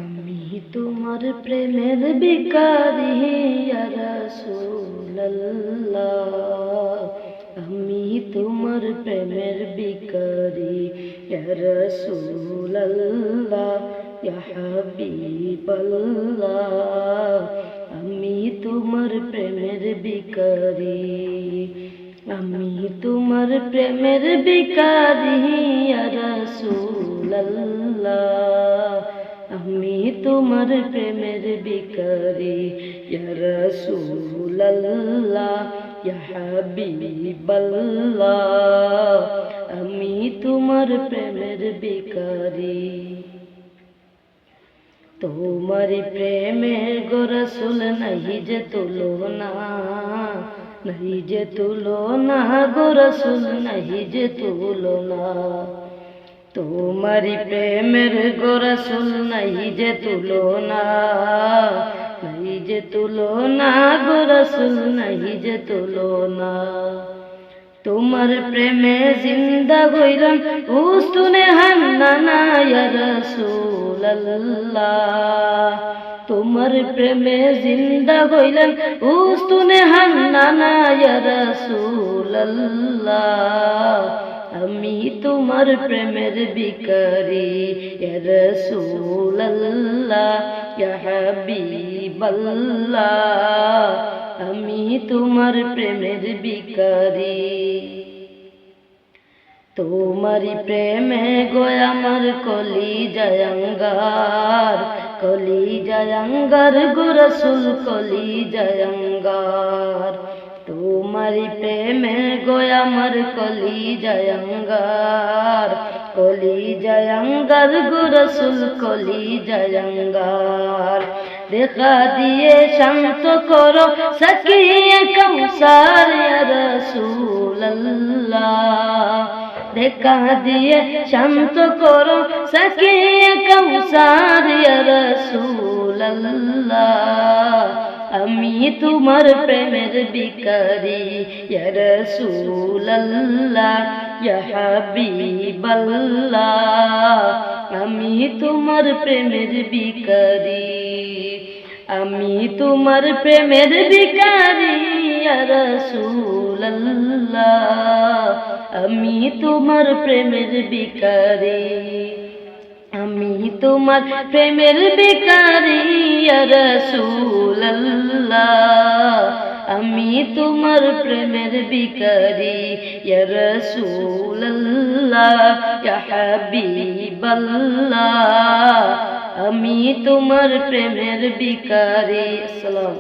আমি তোমার প্রেমের ভিখারি ইয়া রাসূলুল্লাহ, আমি তোমার প্রেমের ভিখারি ইয়া রাসূলুল্লাহ, ইয়া হাবিবাল্লাহ, আমি তোমার প্রেমের ভিখারি, আমি তোমার প্রেমের ভিখারি ইয়া রাসূলুল্লাহ, আমি তোমার প্রেমের ভিখারি ইয়া রাসূলুল্লাহ, ইয়া হাবিবাল্লাহ, আমি তোমার প্রেমের ভিখারি। তোমার প্রেমের গো রাসূল নাহি যে তুলনা, নাহি যে তুলনা গো রাসূল নাহি যে তুলনা। তোমার প্রেমের গো রাসূল নাহি যে তুলনা, নাহি যে তুলনা গো রাসূল নাহি যে তুলনা। তোমার প্রেমে জিন্দা হইলাম উস্তুনে হান্নানা ইয়া রাসূলুল্লাহ, তোমার প্রেমে জিন্দা হইলাম উস্তুনে হান্নানা ইয়া রাসূলুল্লাহ, আমি তোমার প্রেমের ভিখারি ইয়া রাসূলুল্লাহ, ইয়া হাবিবাল্লাহ, আমি তোমার প্রেমের ভিখারি। তোমারি প্রেমে গো আমার কলিজায় আঙ্গার, কলিজায় আঙ্গার গো রাসূল কলিজায় আঙ্গার। তোমারি প্রেমে গো আমার কলিজায় আঙ্গার, কলিজায় আঙ্গার গো রাসূল কলিজায় আঙ্গার। দেখা দিয়ে শান্ত করো সাকিয়ে কাউসার ইয়া রাসূলুল্লাহ, দেখা দিয়ে শান্ত করো সাকিয়ে কাউসার ইয়া রাসূলুল্লাহ, আমি তোমার প্রেমের ভিখারি ইয়া রাসূলুল্লাহ, ইয়া হাবিবাল্লাহ, আমি তোমার প্রেমের ভিখারি, আমি তোমার প্রেমের ভিখারি ইয়া রাসূলুল্লাহ, আমি তোমার প্রেমের ভিখারি, আমি তোমার প্রেমের ভিখারি ইয়া রাসূলুল্লাহ, আমি তোমার প্রেমের ভিখারি ইয়া রাসূলুল্লাহ, ইয়া হাবিবাল্লাহ, আমি তোমার প্রেমের ভিখারি। আসসালাম।